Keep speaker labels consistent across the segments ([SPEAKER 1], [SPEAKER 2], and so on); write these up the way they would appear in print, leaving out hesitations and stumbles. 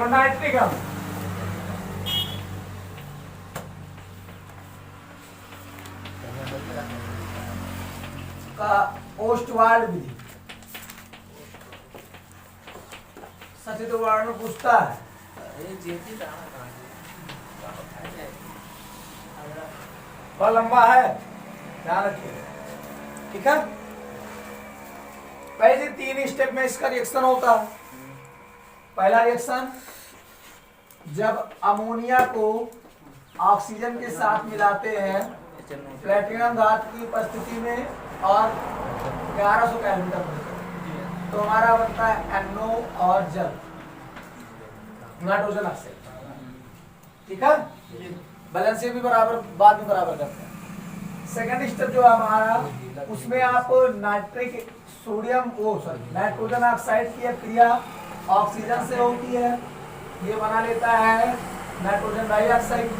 [SPEAKER 1] चलो नाइट्रिक अम्ल का ओस्टवाल्ड विधि। सचित्र वर्ण पूछता है बहुत लंबा है, ध्यान रखिए। ठीक है, पहले 3 स्टेप में इसका रिएक्शन होता है। पहला रिएक्शन, जब अमोनिया को ऑक्सीजन के साथ मिलाते हैं प्लेटिनम धातु की उपस्थिति में और 1100 केल्विन टेम्परेचर, तो हमारा बनता है NO और जल, नाइट्रोजन ऑक्साइड। ठीक है, बैलेंस भी बराबर बाद में बराबर करते हैं। सेकंड स्टेप जो हमारा, उसमें आप नाइट्रिक सोडियम नाइट्रोजन ऑक्साइड की क्रिया ऑक्सीजन से होती है, ये बना लेता है नाइट्रोजन डाइऑक्साइड।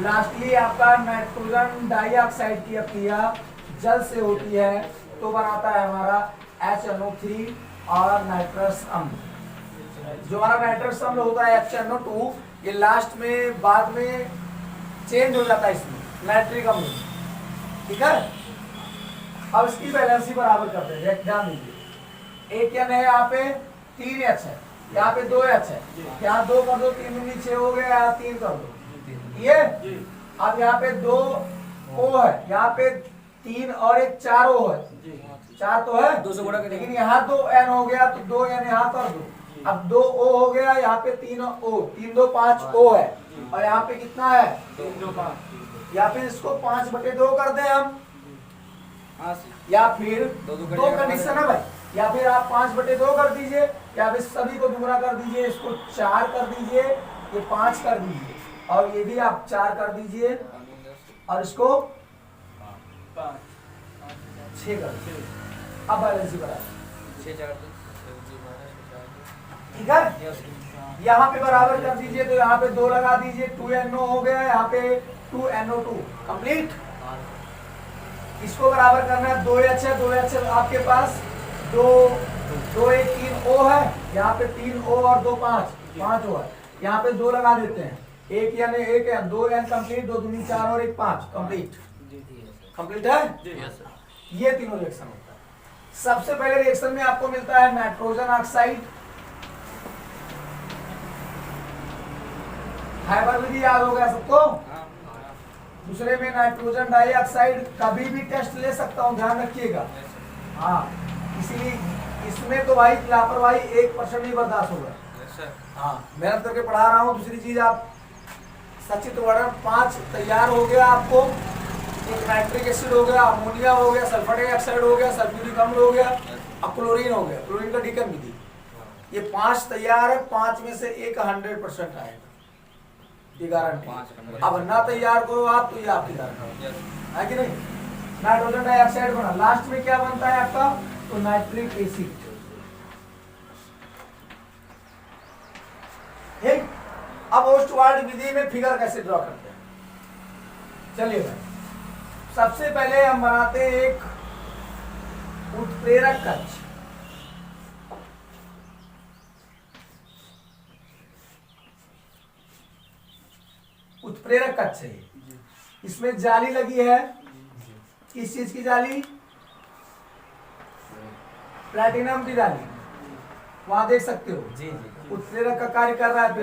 [SPEAKER 1] लास्टली आपका नाइट्रोजन डाइऑक्साइड की क्रिया जल से होती है, तो बनाता है हमारा HNO3 और नाइट्रस अम्ल। जो हमारा नाइट्रस अम्ल होता है HNO2, ये लास्ट में बाद में चेंज हो जाता है इसमें नाइट्रिक अम्ल। ठीक है, अब इसकी बैलेंस बराबर करते हैं, ध्यान दीजिए। एक N है, यहाँ पे 3H है, यहाँ पे 2H है, यहाँ 2 कर दो, 3 दूनी 6 हो गया, यहाँ 3 कर दो, ये। अब यहाँ पे 2 O है, यहाँ पे 3 और 1 4 O है, 4 तो है, 2 से गुणा करेंगे, लेकिन यहाँ 2 N हो गया तो 2 N यहाँ कर दो। अब 2 O हो गया, यहाँ पे 3 O, 3 2 5 O है, और यहाँ पे कितना है 3 2 5, या फिर इसको 5/2 कर दे हम, या फिर 2 कंडीशन है भाई, या फिर आप 5/2 कर दीजिए, या फिर सभी को दुगना कर दीजिए, इसको 4 कर दीजिए, ये 5 कर दीजिए, और ये भी आप 4 कर दीजिए, और इसको 6 कर दीजिए। अब बैलेंस बराबर, ठीक है, यहाँ पे बराबर कर दीजिए, तो यहाँ पे 2 लगा दीजिए, 2NO हो गया, यहाँ पे 2NO2 कंप्लीट। इसको बराबर करना है, 2H है, 2H आपके पास 2 1 3 O है, यहाँ पे 3 O और 2 5 O है, यहाँ पे 2 लगा देते हैं, 1 N 1 N 2 N कंप्लीट, 2 दूनी 4 और 1 5 कंप्लीट। कंप्लीट है, ये तीनों रिएक्शन होता है। सबसे पहले रिएक्शन में आपको मिलता है नाइट्रोजन ऑक्साइड, हाइबर विधि याद हो गया सबको। दूसरे में नाइट्रोजन डाइऑक्साइड, कभी भी टेस्ट ले सकता हूं, ध्यान रखिएगा। हाँ, इसीलिए इसमें तो भाई लापरवाही 1% भी बर्दाश्त होगा। हाँ, मेहनत करके पढ़ा रहा हूँ। दूसरी चीज, आप सचित्र वर्णन 5 तैयार हो गया आपको, एक नाइट्रिक एसिड हो गया, अमोनिया हो गया, सल्फर डाइऑक्साइड हो गया, सल्फ्यूरिक अम्ल हो गया, अब क्लोरीन हो गया, क्लोरीन का डीकन विधि, ये 5 तैयार है। 5 में से एक 100% आएगा, ये गारंटी। अब ना तैयार करो आप, तो ये आपकी गारंटी है कि नहीं। नाइट्रोजन डाइऑक्साइड बना, लास्ट में क्या बनता है आपका, तो नाइट्रिक एसिड। ठीक, अब ओस्टवाल्ड विधि में फिगर कैसे ड्रॉ करते हैं, चलिए भाई। सबसे पहले हम बनाते हैं एक उत्प्रेरक कक्ष। उत्प्रेरक कक्ष है, इसमें जाली लगी है, किस चीज की जाली, प्लैटिनम की जाली, वहां देख सकते हो जी। उत्प्रेरक का कार्य कर रहा है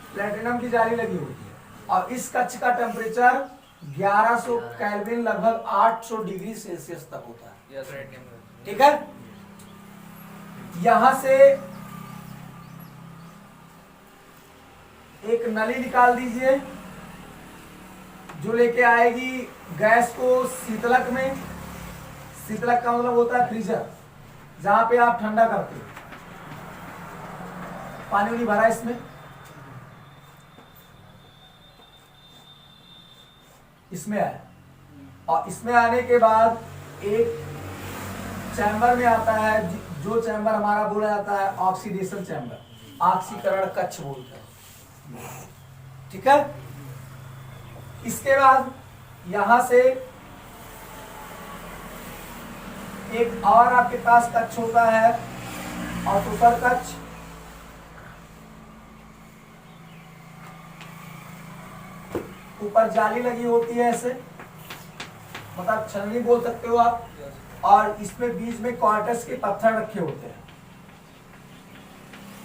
[SPEAKER 1] प्लैटिनम की जाली लगी होती है, और इस कक्ष का टेम्परेचर 1100 केल्विन लगभग 800 डिग्री सेल्सियस तक होता है। ठीक है, यहां से एक नली निकाल दीजिए, जो लेके आएगी गैस को शीतलक में। शीतलक का मतलब होता है फ्रीजर, जहां पे आप ठंडा करते हो। पानी नहीं भरा इसमें, इसमें आया, और इसमें आने के बाद एक चैम्बर में आता है, जो चैम्बर हमारा बोला जाता है ऑक्सीडेशन चैम्बर, ऑक्सीकरण कक्ष बोलते हैं। ठीक है, इसके बाद यहां से एक और आपके पास कक्ष होता है, ऑटोकर कक्ष। ऊपर जाली लगी होती है ऐसे, मतलब छलनी बोल सकते हो आप, और इसमें बीच में क्वार्टर्स के पत्थर रखे होते हैं।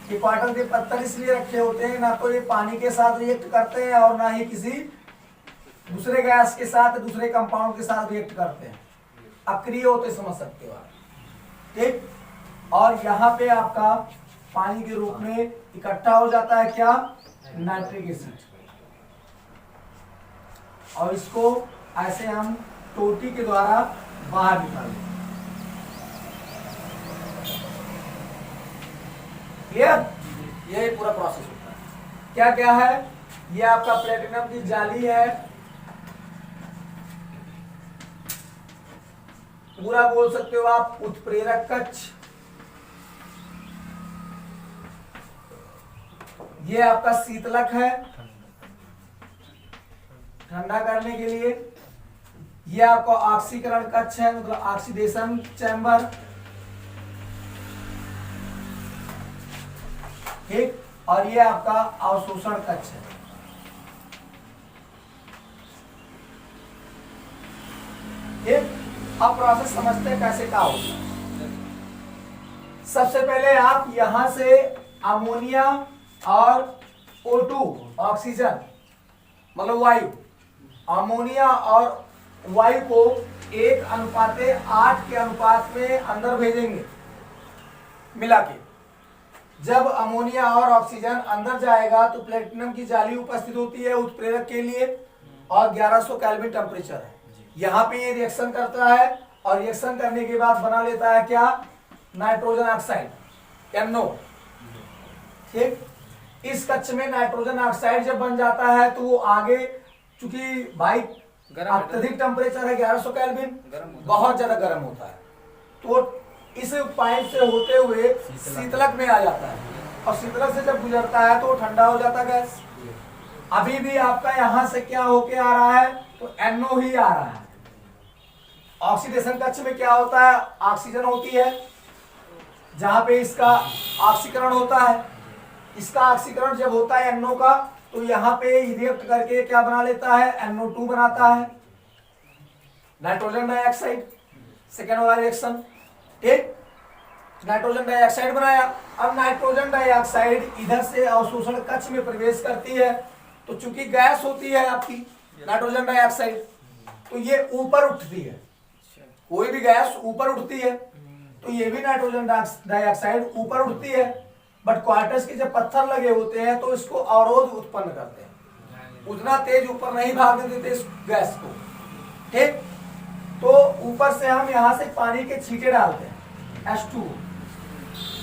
[SPEAKER 1] ये क्वार्टर के पत्थर इसलिए रखे होते हैं, ना तो ये पानी के साथ रिएक्ट करते हैं और ना ही किसी दूसरे गैस के साथ, दूसरे कंपाउंड के साथ रिएक्ट करते हैं, अक्रिय होते समझ सकते हो आप, ठीक। और यहाँ पे आपका पानी के रूप में इकट्ठा हो जाता है क्या, नाइट्रिक एसिड, और इसको ऐसे हम टोटी के द्वारा बाहर निकालें। ये पूरा प्रोसेस होता है। क्या क्या है, ये आपका प्लेटिनम की जाली है, पूरा बोल सकते हो आप उत्प्रेरक कक्ष, ये आपका शीतलक है ठंडा करने के लिए, ये आपका ऑक्सीकरण कक्ष है, मतलब ऑक्सीडेशन चैम्बर, ठीक। और ये आपका अवशोषण कक्ष है। ठीक, अब प्रोसेस समझते हैं कैसे क्या होगा। सबसे पहले आप यहां से अमोनिया और O2 ऑक्सीजन मतलब वायु, अमोनिया और वायु को 1:8 के अनुपात में अंदर भेजेंगे मिला के। जब अमोनिया और ऑक्सीजन अंदर जाएगा तो प्लेटिनम की जाली उपस्थित होती है उत्प्रेरक के लिए, और 1100 केल्विन टेम्परेचर है। यहाँ पे ये रिएक्शन करता है, और रिएक्शन करने के बाद बना लेता है क्या, नाइट्रोजन ऑक्साइड, NO, ठीक। इस कक्ष में नाइट्रोजन ऑक्साइड जब बन जाता है तो वो आगे, चूंकि भाई अत्यधिक टेम्परेचर है 1100 केल्विन, बहुत ज्यादा गर्म होता है, तो इस पाइप से होते हुए शीतलक में आ जाता है, और शीतलक से जब गुजरता है तो ठंडा हो जाता है गैस। अभी भी आपका यहां से क्या होके आ रहा है, तो NO ही आ रहा है। ऑक्सीडेशन कक्ष में क्या होता है, ऑक्सीजन होती है, जहां पे इसका ऑक्सीकरण होता है। इसका ऑक्सीकरण जब होता है NO का, तो यहाँ पे रिएक्ट करके क्या बना लेता है, NO2 बनाता है, नाइट्रोजन डाइऑक्साइड, सेकेंड वाला रिएक्शन, ठीक। नाइट्रोजन डाइऑक्साइड बनाया। अब नाइट्रोजन डाइऑक्साइड इधर से अवशोषण कक्ष में प्रवेश करती है, तो चूंकि गैस होती है आपकी नाइट्रोजन डाइऑक्साइड, तो ये ऊपर उठती है, कोई भी गैस ऊपर उठती है, तो ये भी नाइट्रोजन डाइऑक्साइड ऊपर उठती है। बट क्वार्टर्स के जब पत्थर लगे होते हैं तो इसको अवरोध उत्पन्न करते हैं, उतना तेज ऊपर नहीं भागने देते इस गैस को, ठीक। तो ऊपर से हम यहाँ से पानी के छींटे डालते हैं, H2।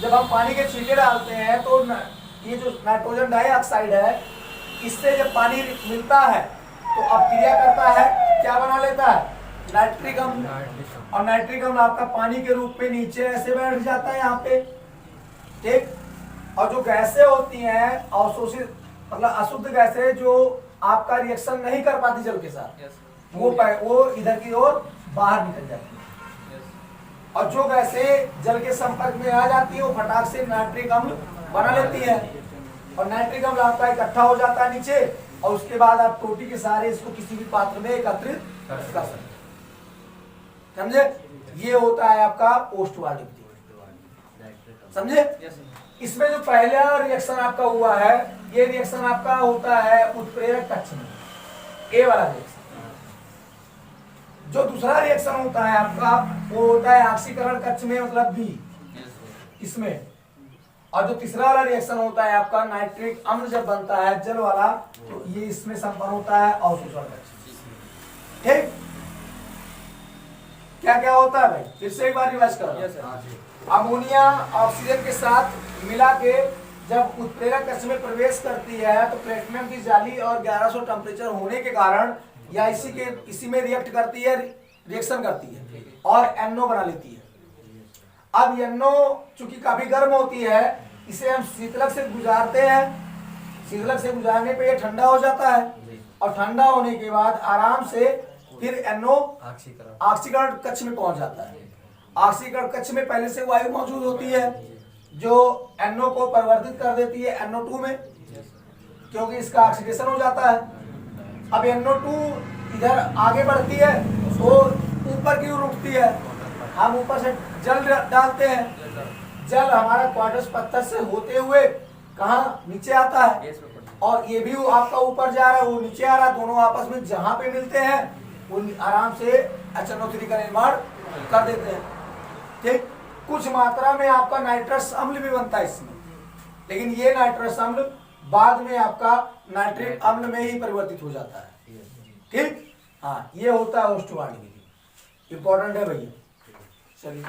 [SPEAKER 1] जब हम पानी के छींटे डालते हैं तो ये जो नाइट्रोजन डाइऑक्साइड है, इससे जब पानी मिलता है तो अब क्रिया करता है, क्या बना लेता है, नाइट्रिक अम्ल, और नाइट्रिक अम्ल आपका पानी के रूप में नीचे ऐसे बैठ जाता है यहाँ पे, ठीक। और जो गैसें होती हैं अवशोषित, मतलब अशुद्ध गैसें जो आपका रिएक्शन नहीं कर पाती जल के साथ, वो इधर की ओर बाहर निकल जाती है, और जो गैसें जल के संपर्क में आ जाती है वो फटाक से नाइट्रिक अम्ल बना लेती है, और नाइट्रिक अम्ल आपका इकट्ठा हो जाता है नीचे, और उसके बाद आप टोटी के सहारे इसको किसी भी पात्र में एकत्रित कर सकते हैं, समझे। ये होता है आपका पोस्ट वार्डिंग, समझे। इसमें जो पहला रिएक्शन आपका हुआ है, ये रिएक्शन आपका होता है उत्प्रेरक कक्ष में, ए वाला रिएक्शन। जो दूसरा रिएक्शन होता है आपका, वो होता है ऑक्सीकरण कक्ष में, मतलब बी, इसमें। और जो तीसरा वाला रिएक्शन होता है आपका नाइट्रिक अम्ल जब बनता है जल वाला, तो ये इसमें संपन्न होता है अवशोषण कक्ष, ठीक। क्या क्या होता है भाई, फिर से एक बार रिवाइज करो। अमोनिया ऑक्सीजन के साथ मिला के जब उत्प्रेरक कक्ष में प्रवेश करती है तो प्लेटिनम की जाली और 1100 टेम्परेचर होने के कारण या इसी में रिएक्ट करती है, रिएक्शन करती है और NO बना लेती है। अब NO चूंकि काफी गर्म होती है, इसे हम शीतलक से गुजारते हैं, शीतलक से गुजारने पे ये ठंडा हो जाता है, और ठंडा होने के बाद आराम से फिर NO ऑक्सीकरण कक्ष में पहुंच जाता है। ऑक्सीकरण कक्ष में पहले से वायु मौजूद होती है जो NO को परिवर्तित कर देती है NO2 में, क्योंकि इसका ऑक्सीडेशन हो जाता है, अब NO2 इधर आगे बढ़ती है तो ऊपर की ओर उठती है, हम ऊपर से जल डालते हैं, जल हमारा क्वार्टज पत्थर से होते हुए कहाँ नीचे आता है, और ये भी आपका ऊपर जा रहा है, वो नीचे आ रहा है, दोनों आपस में जहां पे मिलते हैं वो आराम से HNO3 का निर्माण कर देते हैं। ठीक, कुछ मात्रा में आपका नाइट्रस अम्ल भी बनता है इसमें, लेकिन ये नाइट्रस अम्ल बाद में आपका नाइट्रिक अम्ल में ही परिवर्तित हो जाता है। ठीक, हाँ, ये होता है होस्ट वार्ड विधि, इंपॉर्टेंट है भैया। चलिए।